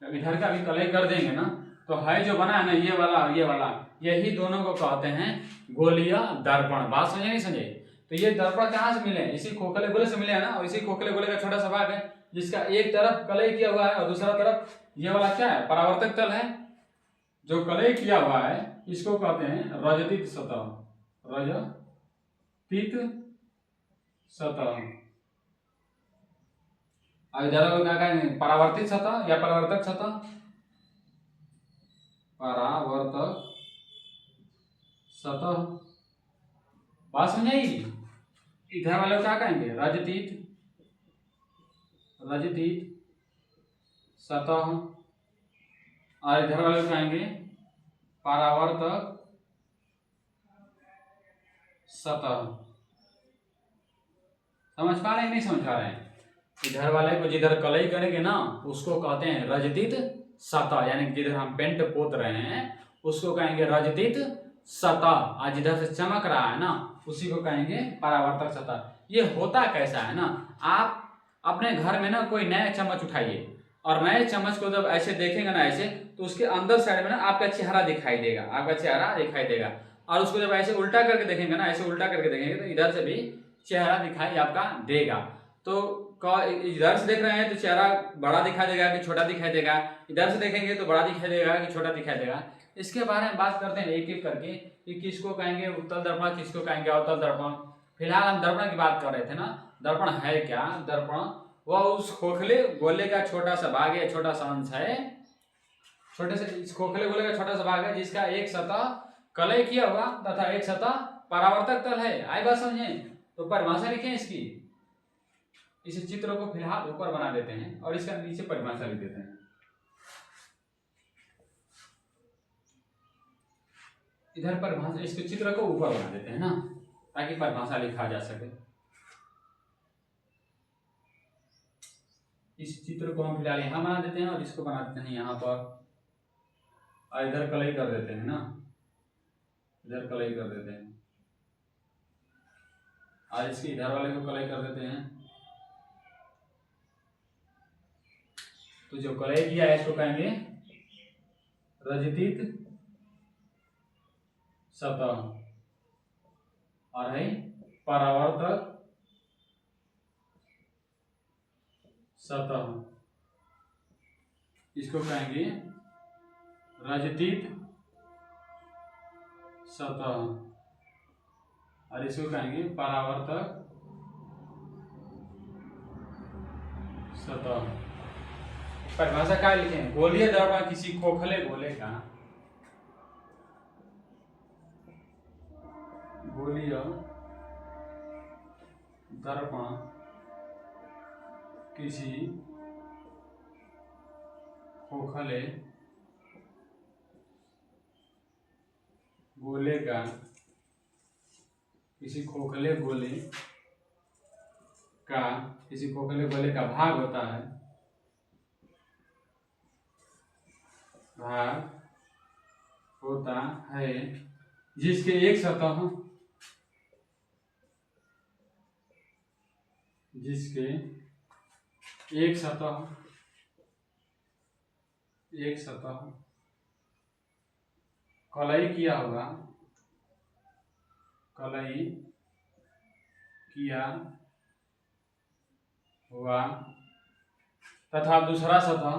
इधर का भी कलई कर देंगे ना तो है जो बना है ना ये वाला और ये वाला, यही दोनों को कहते हैं गोलीय दर्पण। बात समझे नहीं समझे? तो ये दर्पण कहाँ से मिले? इसी खोखले गोले से मिले है ना, और इसी खोखले गोले का छोटा सा भाग है जिसका एक तरफ कलई किया हुआ है और दूसरा तरफ ये वाला क्या है, परावर्तक तल है। जो कलई किया हुआ है इसको कहते हैं रजतित सतह, रजतित सतह। और इधर क्या कहेंगे, परावर्तित सतह या परावर्तक सतह, परावर्तक सतह। बात समझाएगी। इधर वाले को क्या कहेंगे, रजतित, रजतित सतह। और इधर वाले को कहेंगे परावर्तक सतह। समझ पा रहे हैं, नहीं समझ पा रहे हैं। इधर वाले को जिधर कलई करेंगे ना उसको कहते हैं रजतित सतह, यानी जिधर हम पेंट पोत रहे हैं उसको कहेंगे रजतित सतह। और जिधर से चमक रहा है ना उसी को कहेंगे परावर्तक सतह। ये होता कैसा है ना, आप अपने घर में ना कोई नया चम्मच उठाइए और नए चम्मच को जब ऐसे देखेंगे ना ऐसे, तो उसके अंदर साइड में ना आपका चेहरा दिखाई देगा, आपका चेहरा दिखाई देगा। और उसको जब ऐसे उल्टा करके देखेंगे ना, ऐसे उल्टा करके देखेंगे तो इधर से भी चेहरा दिखाई आपका देगा। तो इधर से देख रहे हैं तो चेहरा बड़ा दिखाई देगा कि छोटा दिखाई देगा, इधर से देखेंगे तो बड़ा दिखाई देगा कि छोटा दिखाई देगा। इसके बारे में बात करते हैं एक एक करके कि किसको कहेंगे उत्तल दर्पण, किसको कहेंगे अवतल दर्पण। फिलहाल हम दर्पण की बात कर रहे थे ना। दर्पण है क्या, दर्पण वह उस खोखले गोले का छोटा सा भाग है, छोटा सा अंश है, छोटे से इस खोखले गोले का छोटा सा भाग है जिसका एक सतह कलई किया हुआ तथा एक सतह परावर्तक तल है। आई बात समझे। तो परिभाषा लिखें इसकी, इस चित्र को फिलहाल ऊपर बना देते हैं और इसका नीचे परिभाषा लिख देते हैं। इधर परिभाषा, इसके चित्र को ऊपर बना देते हैं ना ताकि परिभाषा लिखा जा सके। इस चित्र को हम फिलहाल यहाँ बना देते हैं और इसको बना देते हैं यहाँ पर, और इधर कलई कर देते हैं ना, इधर कलई कर देते हैं और इसके इधर वाले को कलई कर देते हैं। तो जो कलई किया है इसको कहेंगे रजतित सतह और है परावर्तक सतह। इसको कहेंगे रजतित सतह और इसको कहेंगे परावर्तक सतह। परिभाषा क्या लिखें, गोलीय दर्पण किसी खोखले गोले का, गोलीय दर्पण किसी खोखले गोले का, किसी खोखले गोले का, किसी खोखले गोले का भाग होता है, भाग होता है जिसके एक सतह, जिसके एक सतह, एक सतह कलई किया हुआ, कलई किया हुआ तथा दूसरा सतह,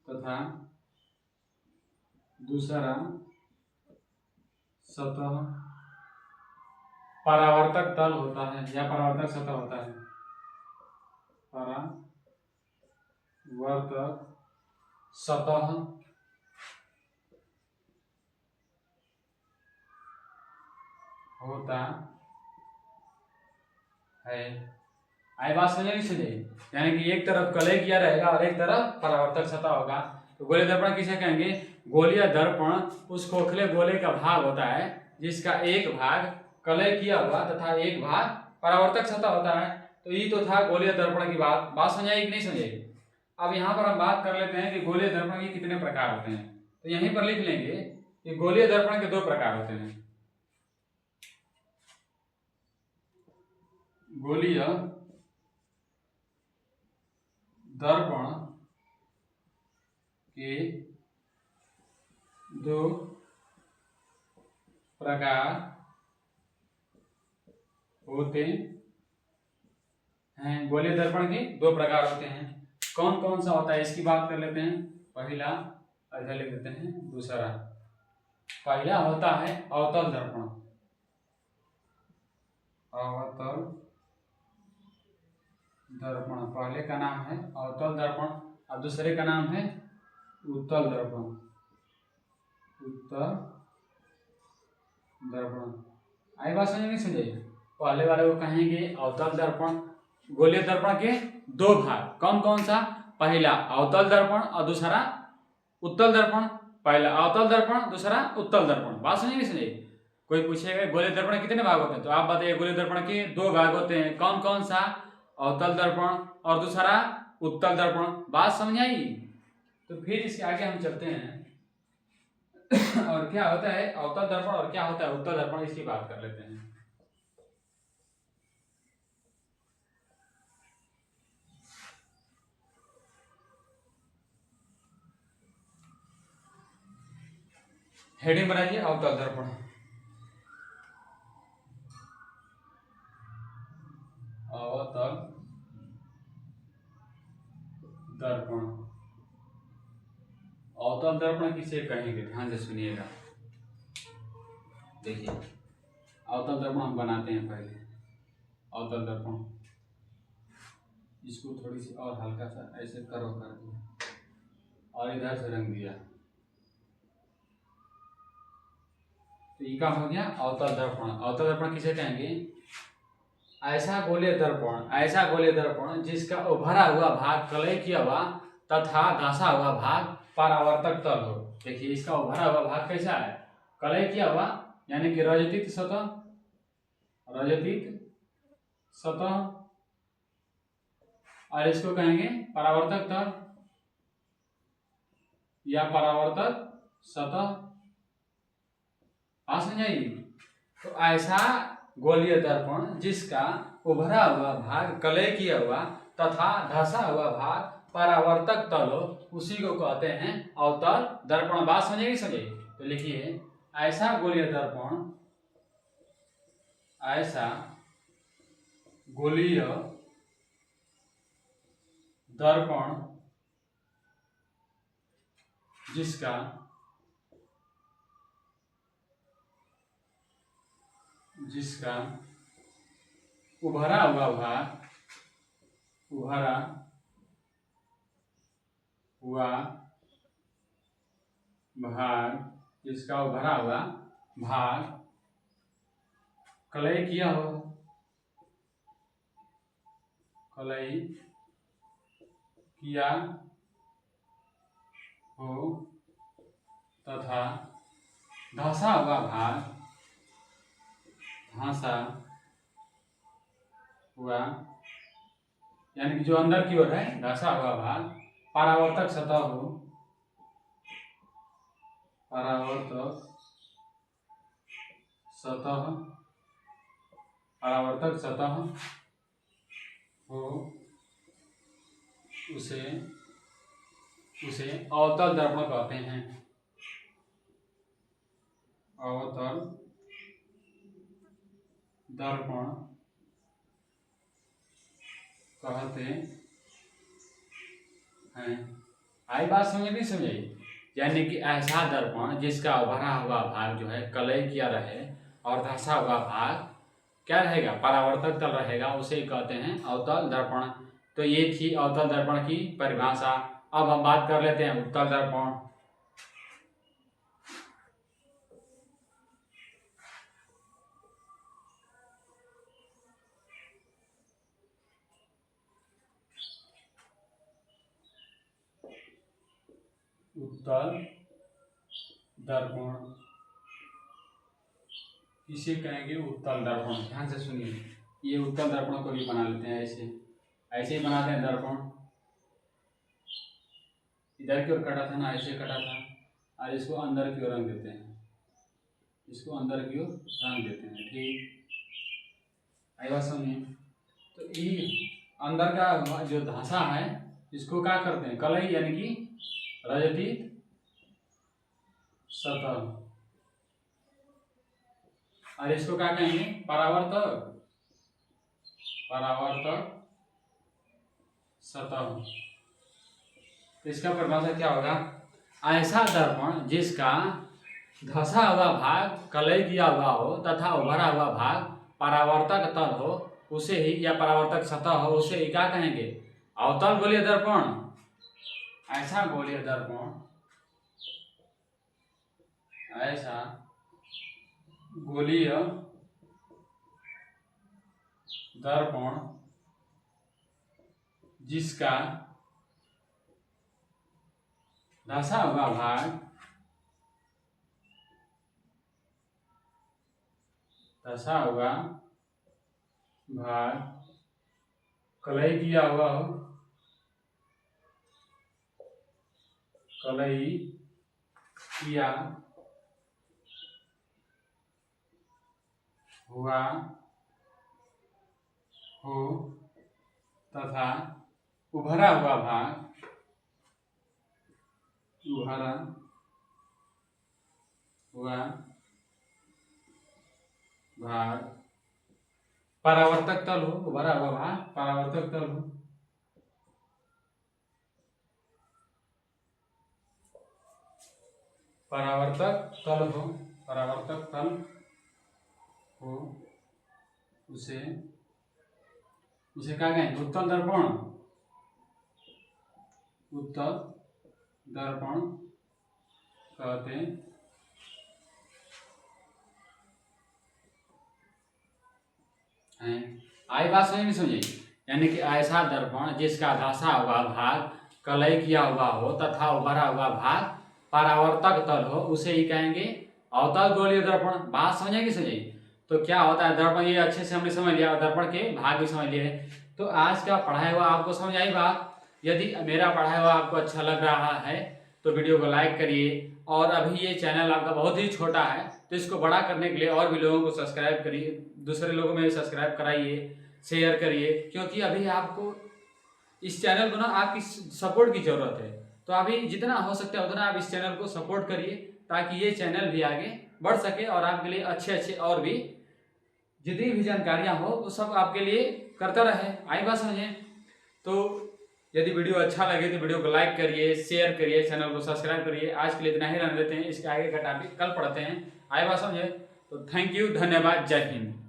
तथा दूसरा सतह परावर्तक तल होता है या परावर्तक सतह होता है, परावर्तक सतह होता है। आई बात समझे नहीं समझे। यानी कि एक तरफ कलई किया रहेगा और एक तरफ परावर्तक सतह होगा। तो गोलीय दर्पण किसे कहेंगे, गोलीय दर्पण उस खोखले गोले का भाग होता है जिसका एक भाग कलई किया हुआ तथा एक भाग परावर्तक सतह होता है। तो ये तो था गोलीय दर्पण की बात समझाई कि नहीं समझाई। अब यहाँ पर हम बात कर लेते हैं कि गोलीय दर्पण के कितने प्रकार होते हैं। तो यहीं पर लिख लेंगे कि गोलीय दर्पण के 2 प्रकार होते हैं। गोलीय दर्पण के 2 प्रकार होते हैं। गोलीय दर्पण के 2 प्रकार होते हैं। कौन कौन सा होता है इसकी बात कर लेते हैं। पहला इधर लिख देते हैं, दूसरा। पहला होता है अवतल दर्पण, अवतल दर्पण पहले का नाम है अवतल दर्पण, और दूसरे का नाम है उत्तल दर्पण, उत्तल दर्पण। आई बात समझ नहीं समझे। पहले वाले को कहेंगे अवतल दर्पण। गोलीय दर्पण के दो भाग, कौन कौन सा, पहला अवतल दर्पण और दूसरा उत्तल दर्पण। पहला अवतल दर्पण, दूसरा उत्तल दर्पण। बात समझ नहीं समझे। कोई पूछेगा गोलीय दर्पण कितने भाग होते हैं, तो आप बताइए गोलीय दर्पण के दो भाग होते हैं, कौन कौन सा, अवतल दर्पण और दूसरा उत्तल दर्पण। बात समझ आई। तो फिर इसके आगे हम चलते हैं और क्या होता है अवतल दर्पण और क्या होता है उत्तल दर्पण, इसकी बात कर लेते हैं। हेडिंग बनाइए अवतल दर्पण। अवतल दर्पण, अवतल दर्पण किसे कहेंगे, ध्यान से सुनिएगा। देखिए अवतल दर्पण हम बनाते हैं पहले। अवतल दर्पण इसको थोड़ी सी और हल्का सा ऐसे करो कर दिया और इधर से रंग दिया, तो ये क्या हो गया अवतल दर्पण। अवतल दर्पण किसे कहेंगे, ऐसा गोलीय दर्पण, ऐसा गोलीय दर्पण जिसका उभरा हुआ भाग कलय किया हुआ तथा धंसा हुआ भाग परावर्तक तल हो। देखिए इसका उभरा हुआ भाग कैसा है, कलय किया हुआ यानी कि रजतित सतह, रजतित सतह, और इसको कहेंगे परावर्तक तल या परावर्तक सतह। समझाइए। तो ऐसा गोलीय दर्पण जिसका उभरा हुआ भाग कलय किया हुआ तथा धंसा हुआ भाग परावर्तक तल हो, उसी को कहते हैं अवतल दर्पण। बात समझेगी समझे। तो लिखिए ऐसा गोलीय दर्पण, ऐसा गोलीय दर्पण जिसका उभरा हुआ भाग, उभरा हुआ भाग, जिसका उभरा हुआ भाग कलय किया हो, कलय किया हो तथा धंसा हुआ भाग, धंसा हुआ यानी कि जो अंदर की ओर है धंसा हुआ भाग परावर्तक सतह हो, परावर्तक सतह, परावर्तक सतह हो, उसे अवतल दर्पण कहते हैं। अवतल दर्पण कहते हैं। आई बात समझ नहीं समझाई। यानी कि ऐसा दर्पण जिसका उभरा हुआ भाग जो है कलय किया रहे और धंसा हुआ भाग क्या रहेगा, परावर्तक तल रहेगा, उसे कहते हैं अवतल दर्पण। तो ये थी अवतल दर्पण की परिभाषा। अब हम बात कर लेते हैं उत्तल दर्पण। उत्तल दर्पण किसे कहेंगे, उत्तल दर्पण। ध्यान से सुनिए, ये उत्तल दर्पण को भी बना लेते हैं ऐसे, ऐसे ही बनाते हैं दर्पण। इधर की ओर कटा था ना, ऐसे कटा था, और इसको अंदर की ओर रंग देते हैं, इसको अंदर की ओर रंग देते हैं। ठीक, आई बात समझिए। तो ये अंदर का जो धासा है इसको क्या करते हैं, कलई यानी कि रजतित सतह, और इसको क्या कहेंगे, परावर्तक, परावर्तक सतह। तो इसका परिभाषा क्या होगा? ऐसा दर्पण जिसका धंसा हुआ भाग कलई किया हुआ हो तथा उभरा हुआ भाग परावर्तक तल हो उसे ही, या परावर्तक सतह हो उसे ही क्या कहेंगे? अवतल गोलीय दर्पण। ऐसा गोलीय दर्पण, ऐसा गोलीय दर्पण जिसका धंसा हुआ भाग कलई किया हुआ हो, कलई किया हुआ हो तथा उभरा हुआ भाग परावर्तक तल हो, उभरा हुआ भाग परावर्तक तल हो, परावर्तक तल हो उसे क्या कहेंगे? उत्तल दर्पण कहते हैं। आई बात समझ में समझिए, यानी कि ऐसा दर्पण जिसका धंसा हुआ भाग कलई किया हुआ हो तथा उभरा हुआ भाग परावर्तक तल हो उसे ही कहेंगे अवतल गोलीय दर्पण। बात समझेंगे समझिए। तो क्या होता है दर्पण, ये अच्छे से हमने समझ लिया, दर्पण के भाग भी समझ लिए। तो आज का पढ़ाया हुआ आपको समझ आई बात? यदि मेरा पढ़ाया हुआ आपको अच्छा लग रहा है तो वीडियो को लाइक करिए, और अभी ये चैनल आपका बहुत ही छोटा है तो इसको बड़ा करने के लिए और भी लोगों को सब्सक्राइब करिए, दूसरे लोगों में भी सब्सक्राइब कराइए, शेयर करिए, क्योंकि अभी आपको इस चैनल को ना आपकी सपोर्ट की ज़रूरत है। तो अभी जितना हो सकता है उतना आप इस चैनल को सपोर्ट करिए ताकि ये चैनल भी आगे बढ़ सके और आपके लिए अच्छे और भी जितनी भी जानकारियाँ हो वो सब आपके लिए करता रहे। आई बात समझें? तो यदि वीडियो अच्छा लगे तो वीडियो को लाइक करिए, शेयर करिए, चैनल को सब्सक्राइब करिए। आज के लिए इतना ही रहने देते हैं, इसके आगे का टॉपिक कल पढ़ते हैं। आई बात समझे? तो थैंक यू, धन्यवाद, जय हिंद।